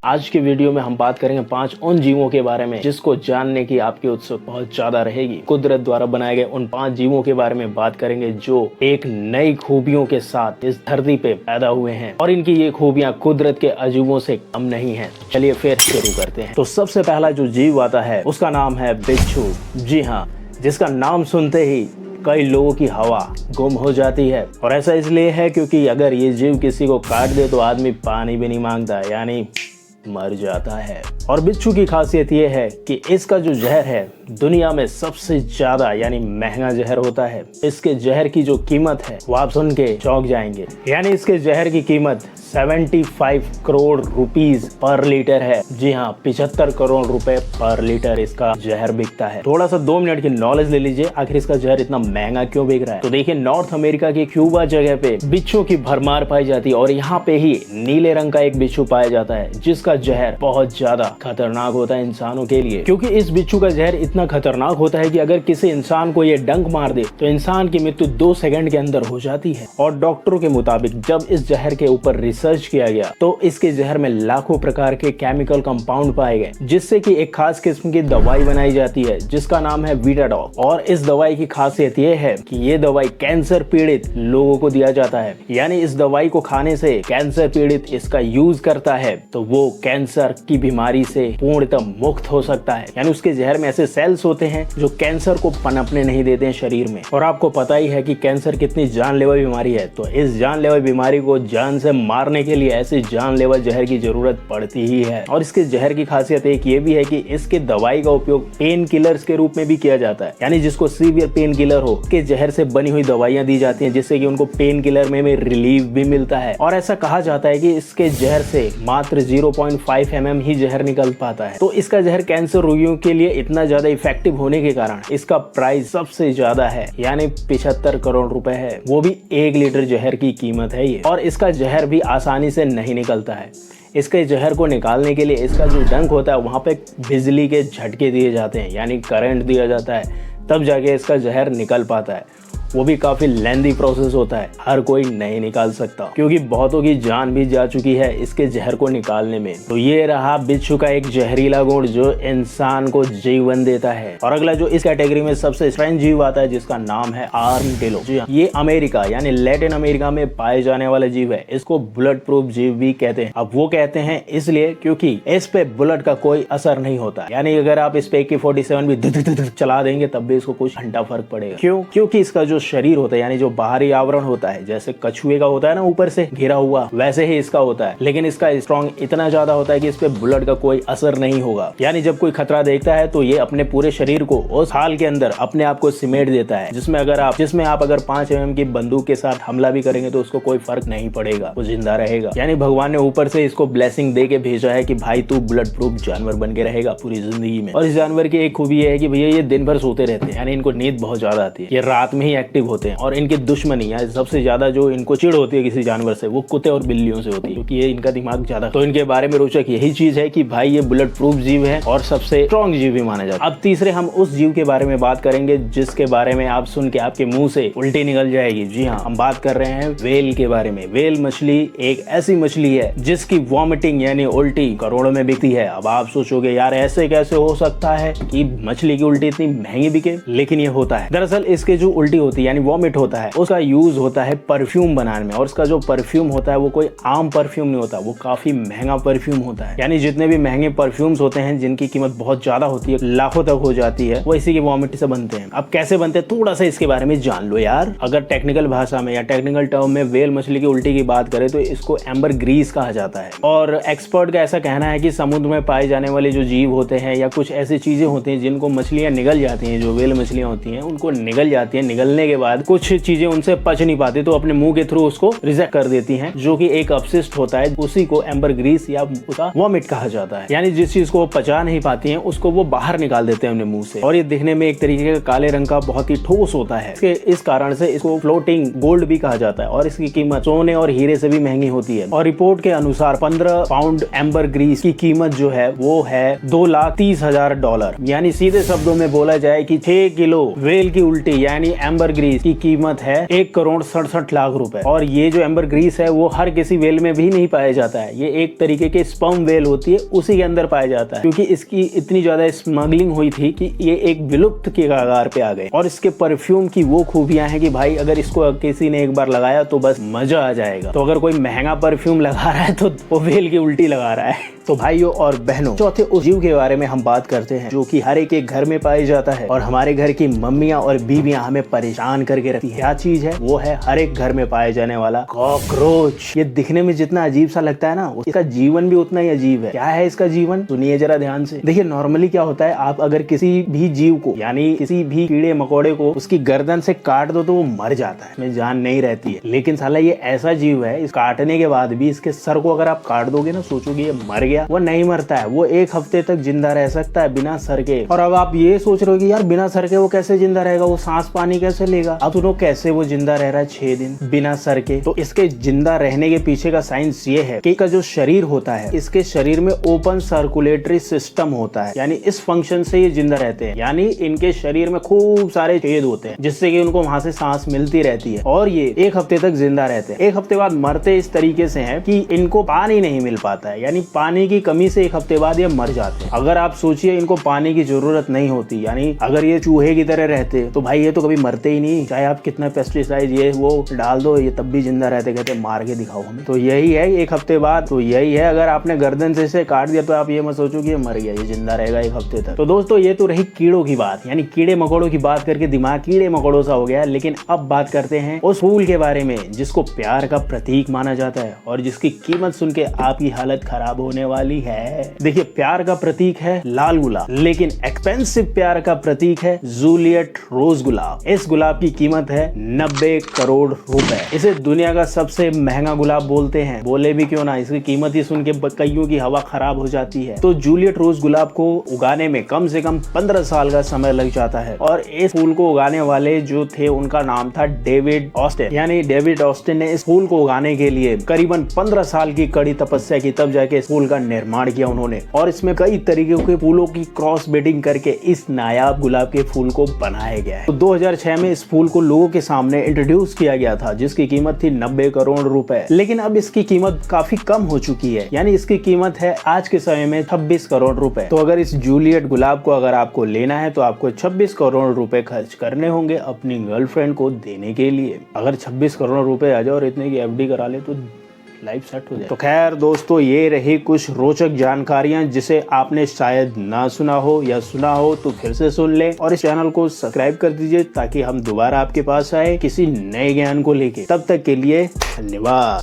आज की वीडियो में हम बात करेंगे 5 उन जीवों के बारे में जिसको जानने की आपकी उत्सुकता बहुत ज्यादा रहेगी। कुदरत द्वारा बनाए गए उन 5 जीवों के बारे में बात करेंगे जो एक नई खूबियों के साथ इस धरती पे पैदा हुए हैं और इनकी ये खूबियां कुदरत के अजूबों से कम नहीं है। चलिए फिर शुरू करते हैं। तो सबसे पहला जो जीव आता है उसका नाम है बिच्छू। जी हाँ, जिसका नाम सुनते ही कई लोगों की हवा गुम हो जाती है और ऐसा इसलिए है क्योंकि अगर ये जीव किसी को काट दे तो आदमी पानी भी नहीं मांगता, यानी मर जाता है। और बिच्छू की खासियत ये है कि इसका जो जहर है दुनिया में सबसे ज्यादा यानी महंगा जहर होता है। इसके जहर की जो कीमत है वो आप सुन के चौंक जाएंगे, यानी इसके जहर की कीमत 75 करोड़ रुपीस पर लीटर है। जी हाँ, 75 करोड़ रुपए पर लीटर इसका जहर बिकता है। थोड़ा सा 2 मिनट की नॉलेज ले लीजिए, आखिर इसका जहर इतना महंगा क्यों बिक रहा है। तो देखिए, नॉर्थ अमेरिका के क्यूबा जगह पे बिच्छू की भरमार पाई जाती है और यहाँ पे ही नीले रंग का एक बिच्छू पाया जाता है जिसका जहर बहुत ज्यादा खतरनाक होता है इंसानों के लिए, क्योंकि इस बिच्छू का जहर इतना खतरनाक होता है कि अगर किसी इंसान को ये डंक मार दे तो इंसान की मृत्यु 2 सेकंड के अंदर हो जाती है। और डॉक्टरों के मुताबिक जब इस जहर के ऊपर रिसर्च किया गया तो इसके जहर में लाखों प्रकार के केमिकल कंपाउंड पाए गए जिससे कि एक खास किस्म की दवाई बनाई जाती है जिसका नाम है वीटाडॉल। और इस दवाई की खासियत ये है कि ये दवाई कैंसर पीड़ित लोगों को दिया जाता है, यानी इस दवाई को खाने से कैंसर पीड़ित इसका यूज करता है तो वो कैंसर की बीमारी से पूर्णतः मुक्त हो सकता है। यानी उसके जहर में ऐसे सेल्स होते हैं जो कैंसर को पनपने नहीं देते हैं शरीर में। और आपको पता ही है कि कैंसर कितनी जानलेवा बीमारी है, तो इस जानलेवा बीमारी को जान से मारने के लिए ऐसे जानलेवा जहर की जरूरत पड़ती ही है। और इसके जहर की खासियत एक ये भी है कि इसके दवाई का उपयोग पेन किलर्स के रूप में भी किया जाता है, यानी जिसको सीवियर पेन किलर हो के जहर से बनी हुई दवाइयां दी जाती हैं जिससे कि उनको पेन किलर में रिलीफ भी मिलता है। और ऐसा कहा जाता है कि इसके जहर से मात्र 0.5 mm ही जहर निकल पाता है। तो इसका जहर कैंसर रोगियों के लिए इतना ज्यादा इफेक्टिव होने के कारण इसका प्राइस सबसे ज्यादा है, यानी 75 करोड़ रुपए है। वो भी 1 लीटर जहर की कीमत है ये। और इसका जहर भी आसानी से नहीं निकलता है। इसके जहर को निकालने के लिए इसका जो डंक होता है वहां पे बिजली के झटके दिए जाते हैं, यानी करंट दिया जाता है, तब जाके इसका जहर निकल पाता है। वो भी काफी लेंथी प्रोसेस होता है, हर कोई नहीं निकाल सकता क्योंकि बहुतों की जान भी जा चुकी है इसके जहर को निकालने में। तो ये रहा बिच्छू का एक जहरीला गुण जो इंसान को जीवन देता है। और अगला जो इस कैटेगरी में सबसे स्ट्रेंज जीव आता है जिसका नाम है आर्madillo। जी हाँ, ये अमेरिका यानी लैटिन अमेरिका में पाए जाने वाला जीव है। इसको बुलेट प्रूफ जीव भी कहते हैं। अब वो कहते हैं इसलिए क्योंकि इस पे बुलेट का कोई असर नहीं होता, यानी अगर आप इस पे AK-47 भी चला देंगे तब भी इसको कुछ घंटा फर्क पड़ेगा। क्यों? क्योंकि इसका जो शरीर होता है, यानी जो बाहरी आवरण होता है, जैसे कछुए का होता है ना ऊपर से घिरा हुआ, वैसे ही इसका होता है, लेकिन इसका स्ट्रॉन्ग इतना ज्यादा होता है कि इस पे बुलेट का कोई असर नहीं होगा। यानी जब कोई खतरा देखता है तो ये अपने पूरे शरीर को उस हाल के अंदर अपने आप को सिमेट देता है जिसमें आप अगर 5 mm की बंदूक के साथ हमला भी करेंगे तो उसको कोई फर्क नहीं पड़ेगा, वो जिंदा रहेगा। यानी भगवान ने ऊपर से इसको ब्लेसिंग दे के भेजा है कि भाई तू बुलेट प्रूफ जानवर बन के रहेगा पूरी जिंदगी में। और इस जानवर की एक खूबी ये है कि भैया ये दिन भर सोते रहते हैं, यानी इनको नींद बहुत ज्यादा आती है, ये रात में ही एक्टिव होते हैं। और इनकी दुश्मनी या सबसे ज्यादा जो इनको चिढ़ होती है किसी जानवर से वो कुत्ते और बिल्लियों से होती है, क्योंकि ये इनका दिमाग ज्यादा। तो इनके बारे में रोचक यही चीज है कि भाई ये बुलेट प्रूफ जीव है और सबसे स्ट्रॉन्ग जीव भी माना जाता है। अब तीसरे हम उस जीव के बारे में बात करेंगे जिसके बारे में आप सुन के आपके मुंह से उल्टी निकल जाएगी। जी हाँ, हम बात कर रहे हैं व्हेल के बारे में। व्हेल मछली एक ऐसी मछली है जिसकी वॉमिटिंग यानी उल्टी करोड़ों में बिकती है। अब आप सोचोगे यार ऐसे कैसे हो सकता है कि मछली की उल्टी इतनी महंगी बिके, लेकिन ये होता है। दरअसल इसके जो उल्टी होती है यानी वॉमिट होता है उसका यूज होता है परफ्यूम बनाने में। और इसका जो परफ्यूम होता है वो कोई आम परफ्यूम नहीं होता, वो काफी महंगा परफ्यूम होता है। यानी जितने भी महंगे परफ्यूम्स होते हैं जिनकी कीमत बहुत ज्यादा होती है, लाखों तक हो जाती है, वो इसी की वॉमिट से बनते हैं। अब कैसे बनते हैं थोड़ा सा इसके बारे में जान लो यार। अगर टेक्निकल भाषा में या टेक्निकल टर्म में व्हेल मछली की उल्टी की बात करें तो इसको एम्बर ग्रीस कहा जाता है। और एक्सपर्ट का ऐसा कहना है कि समुद्र में पाए जाने वाले जो जीव होते हैं या कुछ ऐसी चीजें होती हैं जिनको मछलियां निगल जाती हैं, जो व्हेल मछलियां होती हैं उनको निगल जाती है, निगलने के बाद कुछ चीजें उनसे पच नहीं पाती तो अपने मुंह के थ्रू उसको रिजेक्ट कर देती हैं, जो कि एक अपशिष्ट होता है, उसी को एम्बर ग्रीस या उसका वॉमिट कहा जाता है। यानी जिस चीज को वो पचा नहीं पाती हैं उसको वो बाहर निकाल देते हैं अपने मुंह से। और ये दिखने में एक तरीके का काले रंग का बहुत ही ठोस होता है। इस कारण से इसको फ्लोटिंग गोल्ड भी कहा जाता है और इसकी कीमत सोने और हीरे से भी महंगी होती है। और रिपोर्ट के अनुसार 15 पाउंड एम्बर ग्रीस की कीमत जो है वो है $2,30,000। यानी सीधे शब्दों में बोला जाए कि 6 किलो व्हेल की उल्टी यानी एम्बर ग्रीस की कीमत है 1,67,00,000 रुपए। और ये जो एम्बर ग्रीस है वो हर किसी वेल में भी नहीं पाया जाता है, ये एक तरीके के स्पर्म वेल होती है उसी के अंदर पाया जाता है, क्योंकि इसकी इतनी ज्यादा स्मगलिंग हुई थी कि ये एक विलुप्त के कगार पे आ गए। और इसके परफ्यूम की वो खूबियां हैं कि भाई अगर इसको किसी ने एक बार लगाया तो बस मजा आ जाएगा। तो अगर कोई महंगा परफ्यूम लगा रहा है तो वो वेल की उल्टी लगा रहा है। तो भाइयों और बहनों, चौथे उस जीव के बारे में हम बात करते हैं जो कि हर एक घर में पाया जाता है और हमारे घर की मम्मियां और बीवियां हमें परेशान करके रखती है। क्या चीज है वो? है हर एक घर में पाए जाने वाला कॉकरोच। ये दिखने में जितना अजीब सा लगता है ना, इसका जीवन भी उतना ही अजीब है। क्या है इसका जीवन? सुनिए जरा ध्यान से। देखिए, नॉर्मली क्या होता है, आप अगर किसी भी जीव को यानी किसी भी कीड़े मकोड़े को उसकी गर्दन से काट दो तो वो मर जाता है, इसमें जान नहीं रहती है। लेकिन साला ये ऐसा जीव है, इस काटने के बाद भी इसके सर को अगर आप काट दोगे ना, सोचोगे ये मर गया, वो नहीं मरता है। वो 1 हफ्ते तक जिंदा रह सकता है बिना सर के। और अब आप ये सोच रहे हो कि यार बिना सर के वो कैसे जिंदा रहेगा, वो सांस पानी कैसे लेगा? अब सुनो कैसे वो जिंदा रह रहा है 6 दिन बिना सर के। तो इसके जिंदा रहने के पीछे का साइंस ये है कि इसका जो शरीर होता है, इसके शरीर में ओपन सर्कुलेटरी सिस्टम होता है, यानी इस फंक्शन से ये जिंदा रहते हैं। यानी इनके शरीर में खूब सारे छेद होते हैं जिससे कि उनको वहां से सांस मिलती रहती है और ये 1 हफ्ते तक जिंदा रहते हैं। 1 हफ्ते बाद मरते इस तरीके से हैं कि इनको पानी नहीं मिल पाता है, यानी पानी की कमी से 1 हफ्ते बाद ये मर जाते हैं। अगर आप सोचिए इनको पानी की जरूरत नहीं होती, यानी अगर ये चूहे की तरह रहते तो भाई ये तो कभी मरते ही नहीं, चाहे आप कितना पेस्टिसाइड ये वो डाल दो, ये तब भी जिंदा रहते। कहते मार के दिखाओ हमें। तो यही है 1 हफ्ते बाद, तो यही है अगर आपने गर्दन से इसे काट दिया तो आप ये मत सोचो कि ये मर गया, ये जिंदा रहेगा 1 हफ्ते तक। तो दोस्तों ये तो रही कीड़ों की बात, यानी कीड़े मकोड़ों की बात करके दिमाग कीड़े मकोड़ों सा हो गया। लेकिन अब बात करते हैं उस फूल के बारे में जिसको प्यार का प्रतीक माना जाता है और जिसकी कीमत सुन के आपकी हालत खराब होने वाली है। देखिए, प्यार का प्रतीक है लाल गुलाब, लेकिन एक्सपेंसिव प्यार का प्रतीक है जूलियट रोज गुलाब। इस गुलाब की कीमत है 90 करोड़ रुपए। इसे दुनिया का सबसे महंगा गुलाब बोलते हैं, बोले भी क्यों ना, इसकी कीमत ही सुन के कईयों की हवा खराब हो जाती है। तो जूलियट रोज गुलाब को उगाने में कम से कम 15 साल का समय लग जाता है और इस फूल को उगाने वाले जो थे उनका नाम था डेविड ऑस्टिन। यानी डेविड ऑस्टिन ने इस फूल को उगाने के लिए करीबन 15 साल की कड़ी तपस्या की, तब जाके इस फूल का निर्माण किया उन्होंने। और इसमें कई तरीके के फूलों की क्रॉस ब्रीडिंग करके इस नायाब गुलाब के फूल को बनाया गया है। तो 2006 में इस फूल को लोगों के सामने इंट्रोड्यूस किया गया था जिसकी कीमत थी 90 करोड़ रुपए। लेकिन अब इसकी कीमत काफी कम हो चुकी है, यानी इसकी कीमत है आज के समय में 26 करोड़ रुपए। तो अगर इस जूलियट गुलाब को अगर आपको लेना है तो आपको 26 करोड़ रुपए खर्च करने होंगे अपनी गर्लफ्रेंड को देने के लिए। अगर 26 करोड़ रुपए आ जाए और इतने की एफडी करा ले तो लाइफ सेट हो जाए। तो खैर दोस्तों, ये रही कुछ रोचक जानकारियां जिसे आपने शायद ना सुना हो या सुना हो तो फिर से सुन लें और इस चैनल को सब्सक्राइब कर दीजिए ताकि हम दोबारा आपके पास आए किसी नए ज्ञान को लेके। तब तक के लिए धन्यवाद।